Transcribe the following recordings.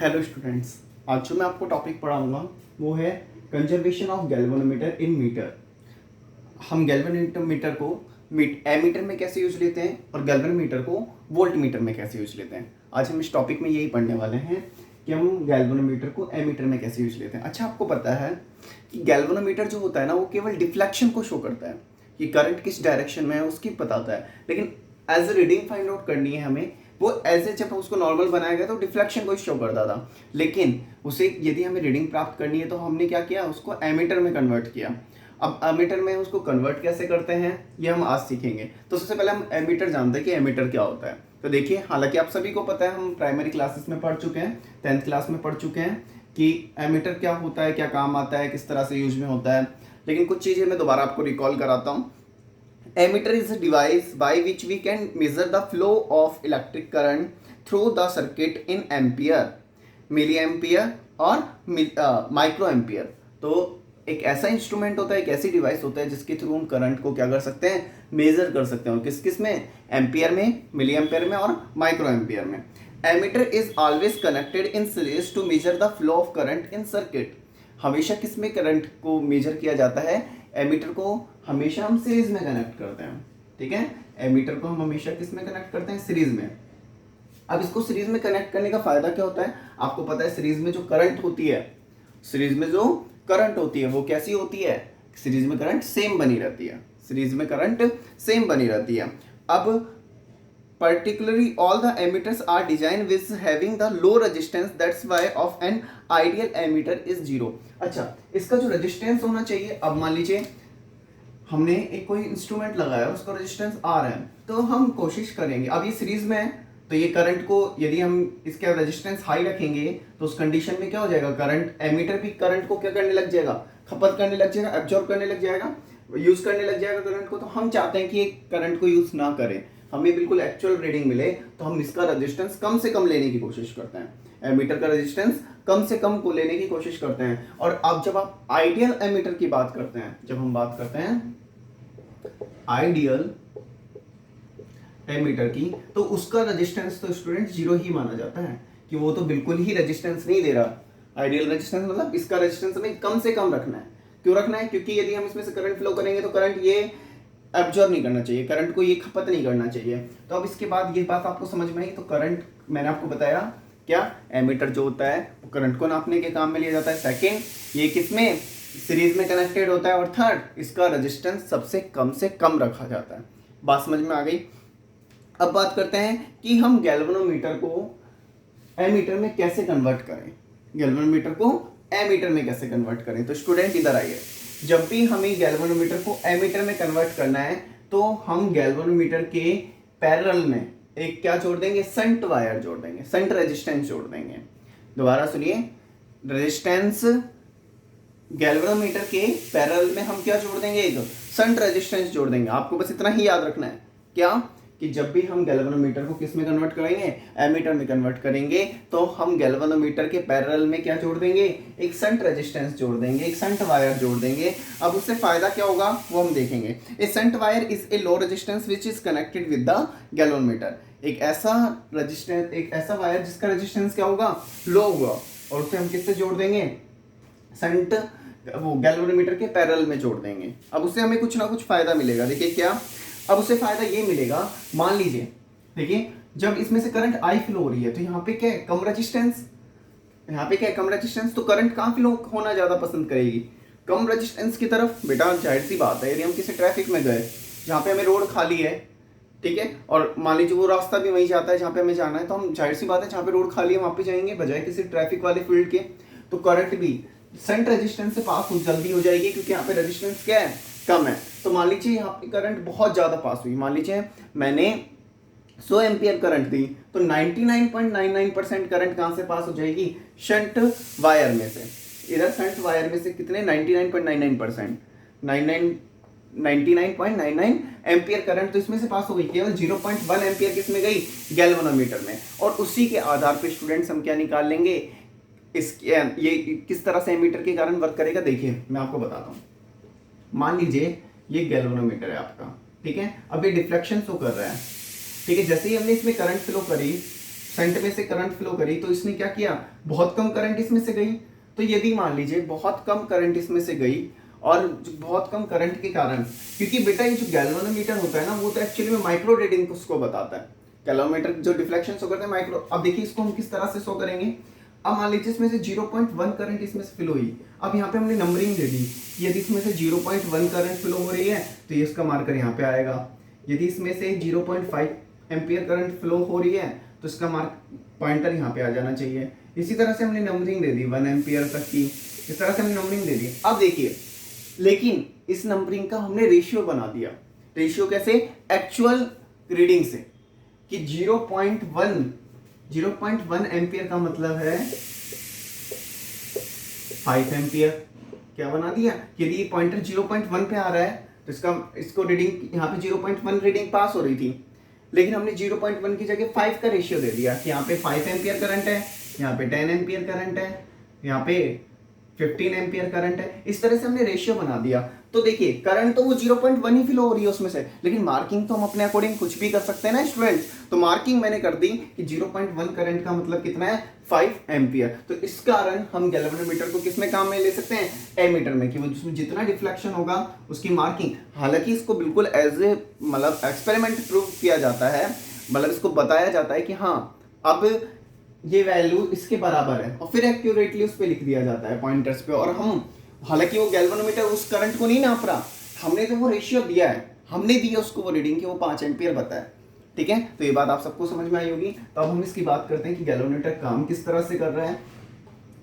Hello students, आज जो मैं आपको टॉपिक पढ़ाऊंगा वो है conversion of galvanometer in meter. हम गैल्वेनोमीटर को एमीटर में कैसे यूज लेते हैं और गैल्वेनोमीटर को वोल्ट मीटर में कैसे यूज लेते हैं। आज हम इस टॉपिक में यही पढ़ने वाले हैं कि हम गैल्वेनोमीटर को एमीटर में कैसे यूज लेते हैं। अच्छा, आपको पता है कि गैल्वेनोमीटर जो होता है ना, वो केवल डिफ्लेक्शन को शो करता है कि करंट किस डायरेक्शन में है उसकी बताता है, लेकिन as a reading find out करनी है हमें, वो ऐसे जब उसको नॉर्मल बनाया गया तो डिफ्लेक्शन को शो करता था, लेकिन उसे यदि हमें रीडिंग प्राप्त करनी है तो हमने क्या किया, उसको एमीटर में कन्वर्ट किया। अब एमीटर में उसको कन्वर्ट कैसे करते हैं ये हम आज सीखेंगे। तो सबसे पहले हम एमीटर जानते हैं कि एमीटर क्या होता है। तो देखिए, हालांकि आप सभी को पता है, हम प्राइमरी क्लासेस में पढ़ चुके हैं, 10th क्लास में पढ़ चुके हैं कि एमीटर क्या होता है, क्या काम आता है, किस तरह से यूज में होता है, लेकिन कुछ चीज़ें मैं दोबारा आपको रिकॉल कराता हूँ। Emitter is a device by which we can measure the flow of electric current through the circuit in ampere, milliampere और microampere। तो एक ऐसा इंस्ट्रूमेंट होता है, एक ऐसी डिवाइस होता है जिसके थ्रू हम करंट को क्या कर सकते हैं, मेजर कर सकते हैं। और किस किस में, एम्पियर में, मिली एम्पियर में और माइक्रो एम्पियर में। Ammeter is always connected in series to measure the flow of current in circuit. हमेशा किस में करंट को मेजर किया जाता है, एमीटर को हमेशा हम सीरीज में कनेक्ट करते हैं। ठीक है, एमीटर को हम हमेशा किस में कनेक्ट करते हैं, सीरीज में। अब इसको सीरीज में कनेक्ट करने का फायदा क्या होता है, आपको पता है सीरीज में जो करंट होती है, सीरीज में जो करंट होती है वो कैसी होती है, सीरीज में करंट सेम बनी रहती है, सीरीज में करंट सेम बनी रहती है। अब particularly all the emitters are designed with having the low resistance, that's why of an ideal emitter is 0। अच्छा, इसका जो रेजिस्टेंस होना चाहिए, अब मान लीजिए हमने एक कोई इंस्ट्रूमेंट लगाया, उसका रेजिस्टेंस R है, तो हम कोशिश करेंगे, अब ये सीरीज में है तो ये करंट को यदि हम इसका रेजिस्टेंस हाई रखेंगे तो उस कंडीशन में क्या हो जाएगा, करंट, एमीटर भी करंट को क्या करने लग जाएगा, खपत करने लग जाएगा, एब्जॉर्ब करने लग जाएगा, यूज करने लग जाएगा करंट को। तो हम चाहते हैं कि करंट को यूज ना करें, हमें बिल्कुल एक्चुअल रीडिंग मिले, तो हम इसका रेजिस्टेंस कम से कम लेने की कोशिश करते हैं, एमीटर का रेजिस्टेंस कम से कम को लेने की कोशिश करते हैं। और अब जब आप आइडियल एमीटर की बात करते हैं, जब हम बात करते हैं आइडियल एमीटर की, तो उसका रेजिस्टेंस तो स्टूडेंट 0 ही माना जाता है, कि वो तो बिल्कुल ही रेजिस्टेंस नहीं दे रहा। आइडियल रेजिस्टेंस मतलब इसका रेजिस्टेंस हमें कम से कम रखना है। क्यों रखना है, क्योंकि यदि हम इसमें से करंट फ्लो करेंगे तो करंट ये एब्जॉर्ब नहीं करना चाहिए, करंट को ये खपत नहीं करना चाहिए। तो अब इसके बाद ये बात आपको समझ में आई। तो करंट मैंने आपको बताया, क्या एमीटर जो होता है वो करंट को नापने के काम में लिया जाता है। सेकेंड, ये किसमें, सीरीज में कनेक्टेड होता है। और थर्ड, इसका रेजिस्टेंस सबसे कम से कम रखा जाता है। बात समझ में आ गई। अब बात करते हैं कि हम गैल्वेनोमीटर को एमीटर में कैसे कन्वर्ट करें, गैल्वेनोमीटर को एमीटर में कैसे कन्वर्ट करें। तो स्टूडेंट इधर आइए, जब भी हमें गैल्वेनोमीटर को एमीटर में कन्वर्ट करना है तो हम गैल्वेनोमीटर के पैरेलल में एक क्या जोड़ देंगे, संट वायर जोड़ देंगे, संट रेजिस्टेंस जोड़ देंगे। दोबारा सुनिए, रेजिस्टेंस, गैल्वेनोमीटर के पैरेलल में हम क्या जोड़ देंगे, एक संट रेजिस्टेंस जोड़ देंगे। आपको बस इतना ही याद रखना है, क्या, कि जब भी हम गैल्वेनोमीटर को किस में कन्वर्ट करेंगे, एमीटर में कन्वर्ट करेंगे, तो हम गैल्वेनोमीटर के पैरेलल में क्या जोड़ देंगे, एक संट रेजिस्टेंस जोड़ देंगे, एक संट वायर जोड़ देंगे। अब उससे फायदा क्या होगा वो हम देखेंगे। A shunt wire is a low resistance which is connected with the galvanometer. एक ऐसा रेजिस्टेंस, एक ऐसा वायर जिसका रेजिस्टेंस क्या होगा, लो होगा, और उसे हम किससे जोड़ देंगे, संट, वो गैल्वेनोमीटर के पैरेलल में जोड़ देंगे। अब उससे हमें कुछ ना कुछ फायदा मिलेगा। देखिए क्या, अब उससे फायदा ये मिलेगा, मान लीजिए, देखिए जब इसमें से करंट आई फ्लो हो रही है तो यहाँ पे क्या है, कम रेजिस्टेंस, यहाँ पे क्या है, कम रेजिस्टेंस, तो करंट कहाँ फ्लो होना ज्यादा पसंद करेगी, कम रेजिस्टेंस की तरफ। बेटा जाहिर सी बात है, यदि हम किसी ट्रैफिक में गए जहाँ पे हमें रोड खाली है, ठीक है, और मान लीजिए वो रास्ता भी वहीं जाता है जहाँ पे हमें जाना है, तो हम जाहिर सी बात है जहाँ पे रोड खाली है वहाँ पे जाएंगे बजाय किसी ट्रैफिक वाले फील्ड के। तो करंट भी संट रेजिस्टेंस से पास जल्दी हो जाएगी, क्योंकि यहाँ पे रेजिस्टेंस क्या है, कम है। तो मान लीजिए यहाँ पे करंट बहुत ज़्यादा पास हुई, मान लीजिए मैंने 100 एम्पियर करंट दी, तो 99.99% करंट कहाँ से पास हो जाएगी, शंट वायर में से। इधर शंट वायर में से कितने, 99.99%, 99.99 एम्पियर करंट तो इसमें से पास हो गई, केवल 0.1 एम्पियर किस में गई, गैल्वेनोमीटर में। और उसी के आधार पे स्टूडेंट्स हम क्या निकाल लेंगे, ये किस तरह से एमीटर के कारण वर्क करेगा। देखिए मैं आपको बताता हूँ, मान लीजिए ये गैल्वेनोमीटर है आपका, ठीक है, अब ये डिफ्लेक्शन शो कर रहा है, ठीक है, जैसे ही हमने इसमें करंट फ्लो करी सेंट में से करंट फ्लो करी तो इसने क्या किया, बहुत कम करंट इसमें से गई। तो यदि मान लीजिए बहुत कम करंट इसमें से गई और बहुत कम करंट के कारण, क्योंकि बेटा ये जो गैल्वेनोमीटर होता है ना वो तो एक्चुअली में माइक्रो रीडिंग उसको बताता है। गैल्वेनोमीटर जो डिफ्लेक्शन शो करते हैं माइक्रो। अब देखिए इसको हम किस तरह से शो करेंगे। अब मान लीजिए इसमें से 0.1 करंट इसमें से फ्लो हुई। अब यहाँ पे हमने नंबरिंग दे दी, यदि इसमें से 0.1 करंट फ्लो हो रही है तो ये इसका मार्कर यहाँ पे आएगा। यदि इसमें से 0.5 एम्पियर करंट फ्लो हो रही है तो इसका मार्क पॉइंटर यहाँ पे आ जाना चाहिए। इसी तरह से हमने नंबरिंग दे दी 1 एम्पियर तक की, इस तरह से हमने नंबरिंग दे दी। अब देखिए, लेकिन इस नंबरिंग का हमने रेशियो बना दिया। रेशियो कैसे, एक्चुअल रीडिंग से, कि 0.1 एम्पियर का मतलब है 5 एम्पियर। क्या बना दिया, यदि ये पॉइंटर 0.1 पे आ रहा है तो इसको रीडिंग यहाँ पे 0.1 रीडिंग पास हो रही थी, लेकिन हमने 0.1 की जगह 5 का रेशियो दे दिया कि यहाँ पे 5 एम्पियर करंट है, यहाँ पे 10 एम्पियर करंट है, यहाँ पे 15 एम्पियर करंट है। इस तरह से हमने रेशियो बना दिया। तो देखिए करंट तो वो 0.1 ही फ्लो हो रही है उसमें से, लेकिन मार्किंग तो हम अपने अकॉर्डिंग कुछ भी कर सकते हैं ना स्टूडेंट्स। तो मार्किंग मैंने कर दी कि 0.1 करंट का मतलब कितना है, 5 एम्पियर। तो इस कारण हम गैल्वेनोमीटर को किस में काम में ले सकते हैं, एमीटर में, कि वो जिसमें जितना डिफ्लेक्शन होगा उसकी मार्किंग। हालांकि इसको बिल्कुल एज ए मतलब एक्सपेरिमेंट प्रूव किया जाता है, मतलब इसको बताया जाता है कि हाँ अब ये वैल्यू इसके बराबर है, और फिर एक्यूरेटली उस पर लिख दिया जाता है पॉइंटर्स पे। और हम, हालांकि वो गैल्वेनोमीटर उस करंट को नहीं नाप रहा, हमने तो वो रेशियो दिया है, हमने दिया उसको वो रीडिंग कि वो 5 एम्पियर बताया। ठीक है, तो ये बात आप सबको समझ में आई होगी। तो अब हम इसकी बात करते हैं कि गैल्वेनोमीटर काम किस तरह से कर रहा है।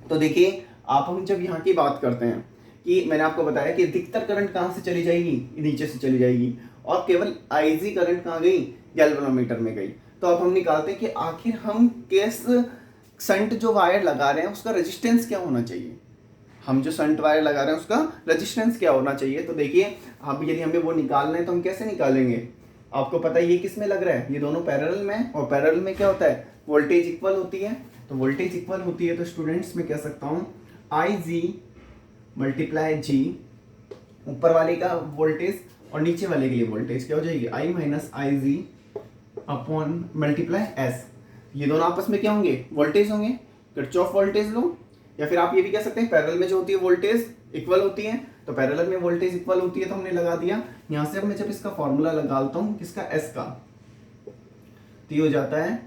तो देखिए, आप हम जब यहाँ की बात करते हैं कि मैंने आपको बताया कि अधिकतर करंट कहाँ से चली जाएगी, नीचे से चली जाएगी, और केवल आईजी करंट कहाँ गई, गैल्वेनोमीटर में गई। तो अब हम निकालते हैं कि आखिर हम किस शंट जो वायर लगा रहे हैं उसका रेजिस्टेंस क्या होना चाहिए। हम जो शंट वायर लगा रहे हैं उसका रेजिस्टेंस क्या होना चाहिए। तो देखिए, अब यदि हमें वो निकालना है तो हम कैसे निकालेंगे। आपको पता है ये किस में लग रहा है, ये दोनों पैरेलल में, और पैरेलल में क्या होता है, वोल्टेज इक्वल होती है। तो वोल्टेज इक्वल होती है तो स्टूडेंट्स मैं कह सकता हूँ IG मल्टीप्लाई G, ऊपर वाले का वोल्टेज और नीचे वाले के लिए वोल्टेज क्या हो जाएगी, I minus IG upon multiply S। ये दोनों आपस में क्या होंगे, वोल्टेज होंगे। किरचॉफ वोल्टेज लो, या फिर आप ये भी कह सकते हैं पैरेलल में जो होती है वोल्टेज इक्वल होती है, तो पैरेलल में वोल्टेज इक्वल होती है तो हमने लगा दिया। यहाँ से अब मैं जब इसका फॉर्मूला लगाता हूँ किसका, S का, तो ये हो जाता है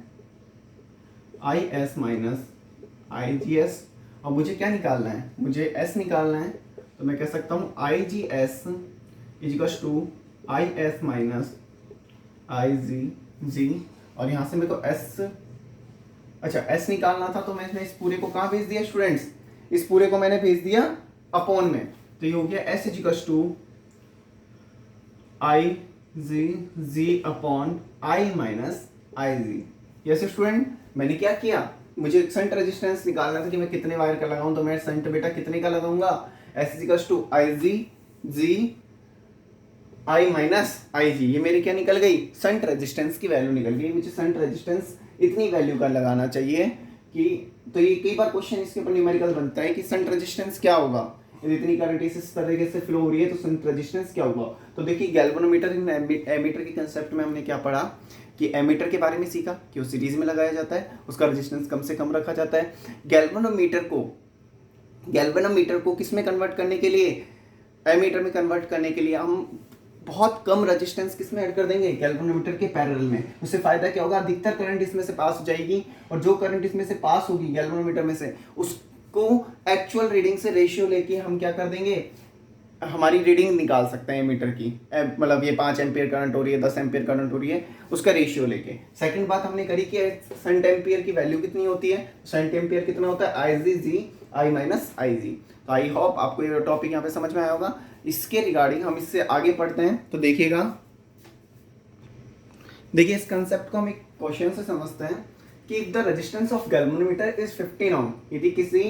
IS माइनस IGS। और मुझे क्या निकालना है, मुझे S निकालना है। तो मैं कह सकता हूँ IGS is equals to IS minus IG, और यहाँ से मेरे को S, अच्छा S निकालना था तो मैंने इस पूरे को कहाँ भेज दिया स्टूडेंट्स, इस पूरे को मैंने भेज दिया अपॉन में। तो ये हो गया S is equals to IG upon I minus IG। Yes student, मैंने क्या किया, मुझे शंट रेजिस्टेंस निकालना था कि मैं कितने वायर का लगाऊं, तो मैं शंट बेटा कितने का लगाऊंगा, S is equals to IG I minus IG। ये मेरी क्या निकल गई, शंट रेजिस्टेंस की वैल्यू निकल गई। मुझे शंट रेजिस्टेंस इतनी वैल्यू का लगाना चाहिए कि, तो ये कई बार क्वेश्चन इसके ऊपर न्यूमेरिकल बनता है कि शंट रेजिस्टेंस क्या होगा, यदि इतनी करंट इस तरीके से फ्लो हो रही है तो शंट रेजिस्टेंस क्या होगा। तो देखिए गैल्वेनोमीटर इन एमीटर के कंसेप्ट में हमने क्या पढ़ा कि एमीटर के बारे में सीखा कि वो सीरीज में लगाया जाता है, उसका रेजिस्टेंस कम से कम रखा जाता है। गैल्वेनोमीटर को किस में कन्वर्ट करने के लिए, एमीटर में कन्वर्ट करने के लिए हम बहुत कम रेजिस्टेंस किस में ऐड कर देंगे, गैल्वेनोमीटर के पैरेलल में। उससे फायदा क्या होगा, अधिकतर करंट इसमें से पास हो जाएगी, और जो करंट इसमें से पास होगी गैल्वेनोमीटर में से उसको एक्चुअल रीडिंग से रेशियो लेके हम क्या कर देंगे, हमारी रीडिंग निकाल सकते हैं मीटर की, मतलब ये 5 एम्पियर करंट हो रही है, 10 एम्पियर करंट हो रही है, उसका रेशियो लेके। सेकंड बात हमने करी कि शंट एम्पियर की वैल्यू कितनी होती है, शंट एम्पियर कितना होता है, I माइनस IG। तो आई होप आपको ये टॉपिक यहाँ पे समझ में आया होगा। इसके रिगार्डिंग हम इससे आगे पढ़ते हैं। तो देखिएगा, देखिए इस कंसेप्ट को हम एक क्वेश्चन से समझते हैं कि if the resistance of galvanometer is 15 ओम, यदि किसी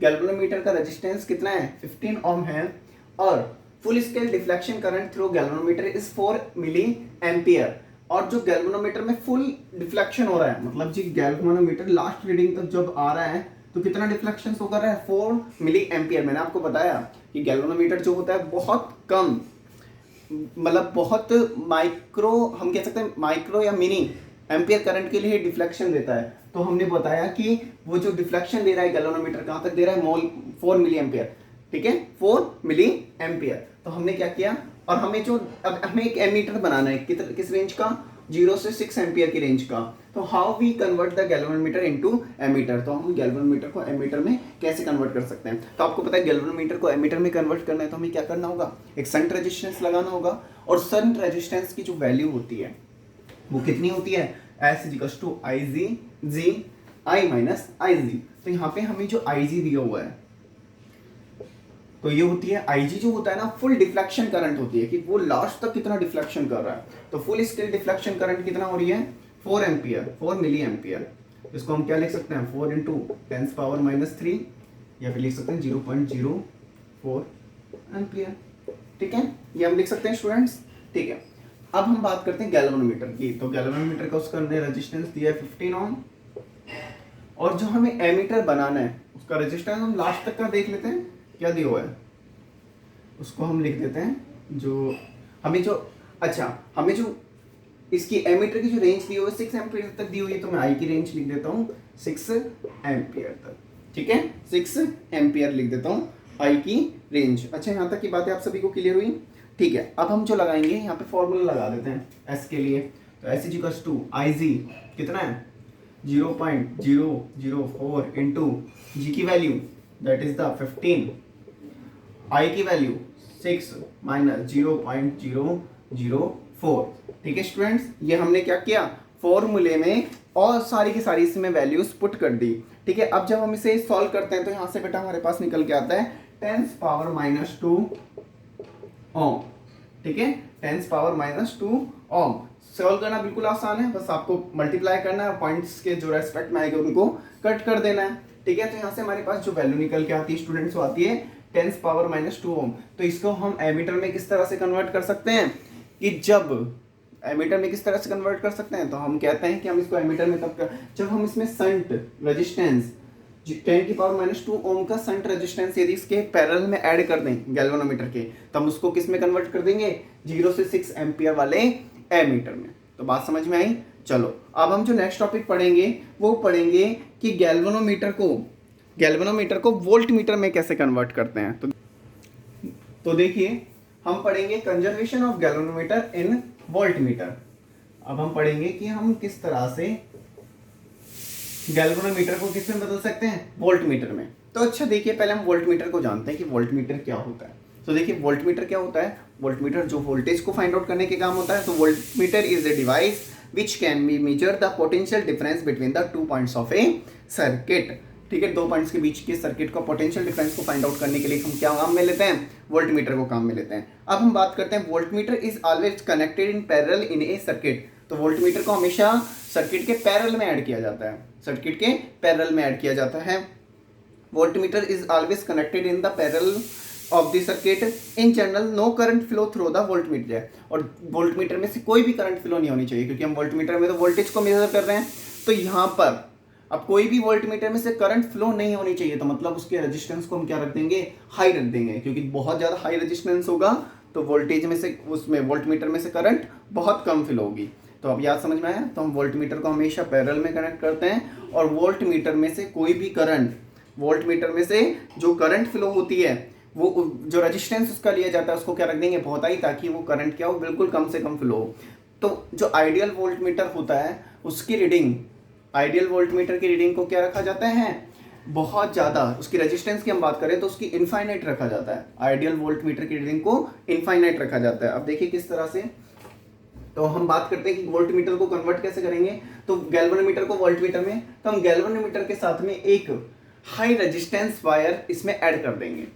गैल्वेनोमीटर का रेजिस्टेंस कितना है, 15 ओम है, और full scale deflection current through galvanometer is 4 milli ampere, और जो गैल्वेनोमीटर में फुल डिफ्लेक्शन हो रहा है, मतलब जी गैल्वेनोमीटर लास्ट रीडिंग तक जब आ रहा है तो कितना डिफ्लेक्शन शो कर रहा है, 4 मिली एम्पियर। मैंने आपको बताया कि गैल्वेनोमीटर जो होता है बहुत कम, मतलब बहुत माइक्रो, हम कह सकते हैं माइक्रो या मिनी एम्पियर करंट के लिए डिफ्लेक्शन देता है। तो हमने बताया कि वो जो डिफ्लेक्शन दे रहा है गैल्वेनोमीटर कहाँ तक दे रहा है, मोल 4 मिली एम्पियर, ठीक है, 4 मिली एम्पियर। तो हमने क्या किया, और हमें जो अब हमें एक एमीटर बनाना है किस रेंज का, 0 से 6 एम्पियर की रेंज का। तो how we convert the galvanometer into ammeter, तो हम गैल्वेनोमीटर को एमीटर में कैसे कन्वर्ट कर सकते हैं। तो आपको पता है गैल्वेनोमीटर को एमीटर में कन्वर्ट करना है तो हमें क्या करना होगा, एक शंट रेजिस्टेंस लगाना होगा, और शंट रेजिस्टेंस की जो वैल्यू होती है वो कितनी होती है, S equals to I G G I minus I G. तो यहाँ पे हमें जो आई जी दिया हुआ है तो ये होती है आई जी, जो होता है ना फुल डिफ्लेक्शन करंट होती है कि वो लास्ट तक कितना डिफ्लेक्शन कर रहा है। तो फुल स्केल डिफ्लेक्शन करंट कितना हो रही है, 4 एम्पियर, 4 मिली एम्पियर। इसको हम क्या लिख सकते हैं, 4 इंटू 10⁻³ या फिर लिख सकते हैं 0.04 एम्पियर, ठीक है, ये हम लिख सकते हैं स्टूडेंट्स, ठीक है। अब हम बात करते हैं गैल्वेनोमीटर की। तो गैल्वेनोमीटर का उसका हमने रेजिस्टेंस दिया है 15 ओम, और जो हमें एमीटर बनाना है उसका रेजिस्टेंस हम लास्ट तक का देख लेते हैं, क्या दिया हुआ है उसको हम लिख देते हैं, जो हमें जो हमें जो इसकी एमीटर की जो रेंज दी हुई है 6 एम्पियर तक दी हुई है, तो मैं आई की रेंज लिख देता हूँ 6 एम्पियर तक, ठीक है, 6 एम्पियर लिख देता हूँ आई की रेंज। अच्छा, यहाँ तक की बातें आप सभी को क्लियर हुई, ठीक है। अब हम जो लगाएंगे यहाँ पे फॉर्मूला लगा देते हैं एस के लिए। तो S is equals to I जी कितना है 0.004 इंटू जी की वैल्यू दैट इज द 15, आई की वैल्यू 6 माइनस 0.004, ठीक है स्टूडेंट्स। ये हमने क्या किया, फॉर्मूले में और सारी की सारी इसमें वैल्यूज पुट कर दी, ठीक है। अब जब हम इसे सॉल्व करते हैं तो यहाँ से बेटा हमारे पास निकल के आता है 10⁻⁻2 ओम, ठीक है, 10⁻⁻2 ओम। सॉल्व करना बिल्कुल आसान है, बस आपको मल्टीप्लाई करना है, पॉइंट्स के जो रेस्पेक्ट में आएंगे उनको कट कर देना है, ठीक है। तो यहाँ से हमारे पास जो वैल्यू निकल के आती है स्टूडेंट्स वो आती है 10⁻⁻2 ओम। तो इसको हम एमीटर में किस तरह से कन्वर्ट कर सकते हैं, कि जब एमीटर में किस तरह से कन्वर्ट कर सकते हैं, तो हम कहते हैं कि हम इसको एमीटर में तब जब हम इसमें शंट रेजिस्टेंस 10⁻⁻2 ओम का शंट रेजिस्टेंस यदि इसके पैरेलल में ऐड कर दें गैल्वेनोमीटर के, तो हम उसको किस में कन्वर्ट कर देंगे, 0 से 6 एम्पियर वाले एमीटर में। तो बात समझ में आई। चलो अब हम जो नेक्स्ट टॉपिक पढ़ेंगे वो पढ़ेंगे कि गैल्वेनोमीटर को वोल्ट मीटर में कैसे कन्वर्ट करते हैं। तो देखिए हम पढ़ेंगे conservation of galvanometer in volt meter. अब हम पढ़ेंगे कि हम किस तरह से गैल्वेनोमीटर को किस में बदल सकते हैं, वोल्ट मीटर में। तो अच्छा देखिए, पहले हम वोल्ट मीटर को जानते हैं कि वोल्ट मीटर क्या होता है। तो देखिए वोल्ट मीटर क्या होता है, वोल्ट मीटर जो वोल्टेज को फाइंड आउट करने के काम होता है। तो volt meter is a device which can be measure the potential difference between the 2 points of A circuit, ठीक है, 2 पॉइंट्स के बीच के सर्किट का पोटेंशियल डिफरेंस को फाइंड आउट करने के लिए हम क्या काम में लेते हैं, वोल्ट मीटर को काम में लेते हैं। अब हम बात करते हैं volt meter is always connected in parallel in A circuit. तो वोल्ट मीटर को हमेशा सर्किट के पैरेलल में ऐड किया जाता है, सर्किट के पैरेलल में ऐड किया जाता है। Voltmeter is always connected in the parallel of the circuit, in general no current flow through the voltmeter. और वोल्ट मीटर में से कोई भी करंट फ्लो नहीं होनी चाहिए, क्योंकि हम वोल्ट मीटर में तो वोल्टेज को मेजर कर रहे हैं। तो यहाँ पर अब कोई भी वोल्ट मीटर में से करंट फ्लो नहीं होनी चाहिए, तो मतलब उसके रेजिस्टेंस को हम क्या रख देंगे, हाई रख देंगे, क्योंकि बहुत ज़्यादा हाई रेजिस्टेंस होगा तो वोल्टेज में से उसमें वोल्ट मीटर में से करंट बहुत कम फ्लो होगी। तो अब याद समझ में आया। तो हम वोल्ट मीटर को हमेशा पैरेलल में कनेक्ट करते हैं, और वोल्ट मीटर में से कोई भी करंट, वोल्ट मीटर में से जो करंट फ्लो होती है वो जो रेजिस्टेंस उसका लिया जाता है उसको क्या रख देंगे, बहुत हाई, ताकि वो करंट क्या हो, बिल्कुल कम से कम फ्लो हो। तो जो आइडियल वोल्ट मीटर होता है उसकी रीडिंग, आइडियल वोल्ट मीटर की रीडिंग को क्या रखा जाता है, बहुत ज़्यादा, उसकी रेजिस्टेंस की हम बात करें तो उसकी इनफाइनाइट रखा जाता है। आइडियल वोल्ट मीटर की रीडिंग को इनफाइनाइट रखा जाता है। अब देखिए किस तरह से, तो हम बात करते हैं कि वोल्ट मीटर को कन्वर्ट कैसे करेंगे। तो गैल्वेनोमीटर को वोल्ट मीटर में, तो हम गैल्वेनोमीटर के साथ में एक हाई रेजिस्टेंस वायर इसमें ऐड कर देंगे,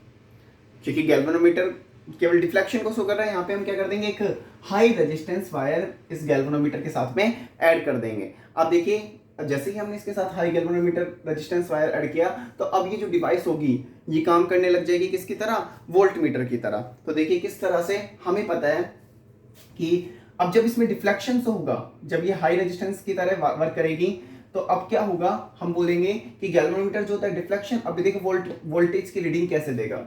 क्योंकि गैल्वेनोमीटर केवल डिफ्लेक्शन को शो कर रहा है। यहाँ पे हम क्या कर देंगे, एक हाई रेजिस्टेंस वायर इस गैल्वेनोमीटर के साथ में ऐड कर देंगे। अब देखिए जैसे ही हमने इसके साथ high galvanometer resistance wire add किया, तो अब ये जो डिवाइस होगी ये काम करने लग जाएगी किसकी तरह, वोल्ट मीटर की तरह। तो देखिए किस तरह से, हमें पता है कि अब जब इसमें डिफ्लेक्शन होगा, जब ये हाई रेजिस्टेंस की तरह वर्क करेगी, तो अब क्या होगा, हम बोलेंगे कि गैल्वेनोमीटर जो होता है डिफ्लेक्शन, अब देखिए वोल्टेज की रीडिंग कैसे देगा,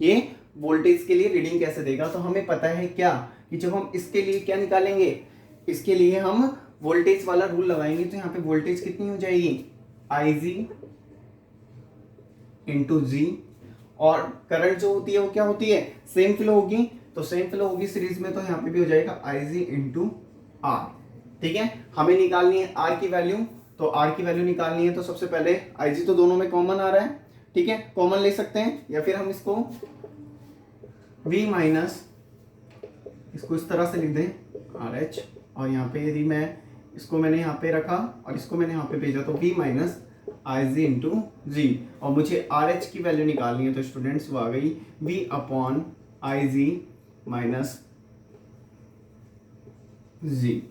ये वोल्टेज के लिए रीडिंग कैसे देगा। तो हमें पता है क्या, कि जब हम इसके लिए क्या निकालेंगे, इसके लिए हम वोल्टेज वाला रूल लगाएंगे तो यहाँ पे वोल्टेज कितनी हो जाएगी, IG इंटू जी, और करंट जो होती है वो क्या होती है, सेम फ्लो होगी, तो सेम फ्लो होगी सीरीज में, तो यहाँ पे भी हो जाएगा IG इंटू आर। ठीक है, हमें निकालनी है आर की वैल्यू, तो आर की वैल्यू निकालनी है तो सबसे पहले IG तो दोनों में कॉमन आ रहा है, ठीक है, कॉमन ले सकते हैं, या फिर हम इसको V माइनस, इसको इस तरह से लिख दें RH, और यहाँ पे यदि मैं इसको मैंने यहाँ पे रखा और इसको मैंने यहाँ पे भेजा तो V माइनस IG इंटू जी, और मुझे RH की वैल्यू निकालनी है, तो स्टूडेंट्स वो आ गई V अपॉन IG माइनस जी।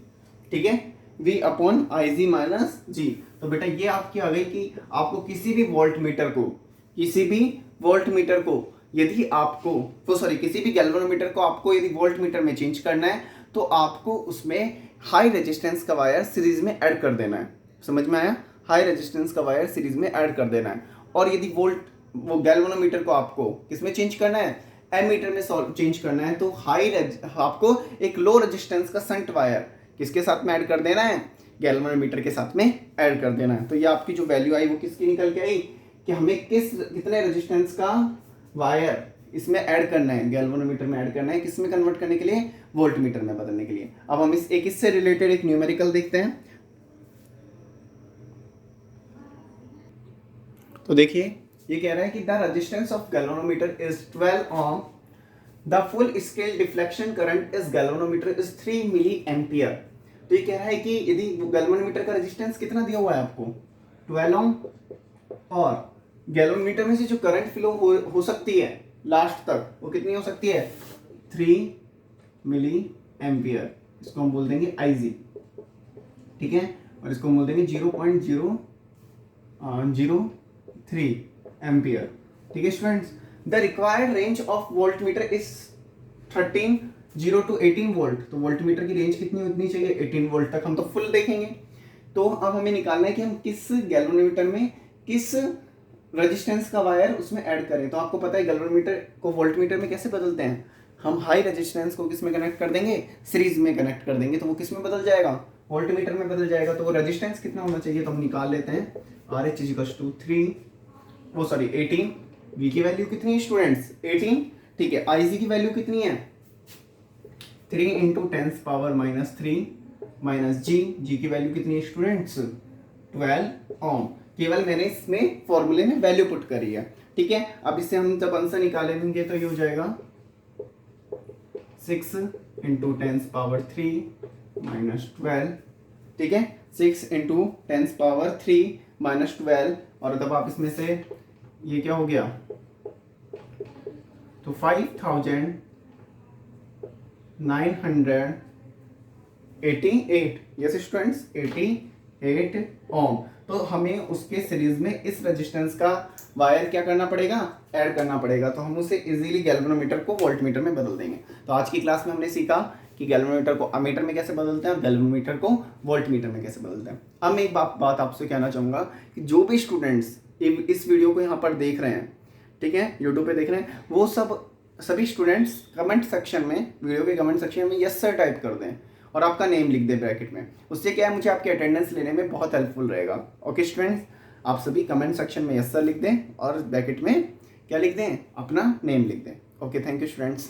ठीक है, V अपॉन IG माइनस जी। तो बेटा ये आपकी आ गई कि आपको किसी भी वोल्ट मीटर को यदि आपको किसी भी गैल्वेनोमीटर को आपको यदि वोल्ट मीटर में चेंज करना है तो आपको उसमें हाई रेजिस्टेंस का वायर सीरीज में ऐड कर देना है। समझ में आया, हाई रेजिस्टेंस का वायर सीरीज में ऐड कर देना है। और यदि वो गैल्वेनोमीटर को आपको किसमें चेंज करना है, एमीटर में चेंज करना है, तो आपको एक लो रेजिस्टेंस का शंट वायर किसके साथ में ऐड कर देना है, गैल्वेनोमीटर के साथ में ऐड कर देना है। तो ये आपकी जो वैल्यू आई वो किसकी निकल के आई कि हमें कितने रेजिस्टेंस का वायर इसमें ऐड करना है, गैल्वेनोमीटर में ऐड करना है, किसमें कन्वर्ट करने के लिए, वोल्ट मीटर में बदलने के लिए। अब हम इससे रिलेटेड एक न्यूमेरिकल देखते हैं। तो देखिए ये कह रहा है कि the resistance of galvanometer is 12 ohm, the full scale deflection current is galvanometer is 3 milli ampere. तो ये कह रहा है कि यदि गैल्वेनोमीटर का रेजिस्टेंस कितना दिया हुआ है आपको, 12 ओम, और गैल्वेनोमीटर में से जो करंट फ्लो हो सकती है लास्ट तक वो कितनी हो सकती है, 3 मिली एम्पियर। इसको हम बोल देंगे IG, ठीक है, और इसको हम बोल देंगे 0.003 एम्पियर। ठीक है students, the required range of volt meter is 0 to 18 volt. तो वोल्ट मीटर की रेंज कितनी होनी चाहिए, 18 वोल्ट तक। हम तो फुल देखेंगे। तो अब हमें निकालना है कि हम किस गैल्वेनोमीटर में किस रेजिस्टेंस का वायर उसमें ऐड करें। तो आपको पता है गैल्वेनोमीटर को वोल्ट मीटर में कैसे बदलते हैं, हम हाई रेजिस्टेंस को किस में कनेक्ट कर देंगे, सीरीज में कनेक्ट कर देंगे, तो वो किस में बदल जाएगा, वोल्ट मीटर में बदल जाएगा। तो वो रेजिस्टेंस कितना होना चाहिए, तो हम निकाल लेते हैं RH इक्वल्स टू 18। V की वैल्यू कितनी है स्टूडेंट्स, 18। ठीक है, IG की वैल्यू कितनी है, 3 इंटू 10 पावर -3 माइनस जी की वैल्यू कितनी है स्टूडेंट्स, 12 ओम। केवल मैंने इसमें फॉर्मूले में वैल्यू पुट करी है। ठीक है, अब इससे हम जब आंसर निकालेंगे तो ये हो जाएगा 6 इंटू 10 पावर 3 माइनस 12। ठीक है, 6 इंटू 10 पावर 3 माइनस 12, और तब आप इसमें से ये क्या हो गया, तो 5988। यस स्टूडेंट्स, 88 ओम। तो हमें उसके सीरीज में इस रेजिस्टेंस का वायर क्या करना पड़ेगा, ऐड करना पड़ेगा। तो हम उसे इजीली गैल्वेनोमीटर को वोल्ट मीटर में बदल देंगे। तो आज की क्लास में हमने सीखा कि गैल्वेनोमीटर को अमीटर में कैसे बदलते हैं और गैल्वेनोमीटर को वोल्ट मीटर में कैसे बदलते हैं। अब मैं एक बात आपसे कहना चाहूँगा कि जो भी स्टूडेंट्स इस वीडियो को यहाँ पर देख रहे हैं, ठीक है, यूट्यूब पे देख रहे हैं, वो सभी स्टूडेंट्स कमेंट सेक्शन में, वीडियो के कमेंट सेक्शन में यस सर टाइप कर दें और आपका नेम लिख दें ब्रैकेट में। उससे क्या है, मुझे आपकी अटेंडेंस लेने में बहुत हेल्पफुल रहेगा। ओके स्टूडेंट्स, आप सभी कमेंट सेक्शन में यस सर लिख दें और ब्रैकेट में क्या लिख दें, अपना नेम लिख दें। Okay, thank you students.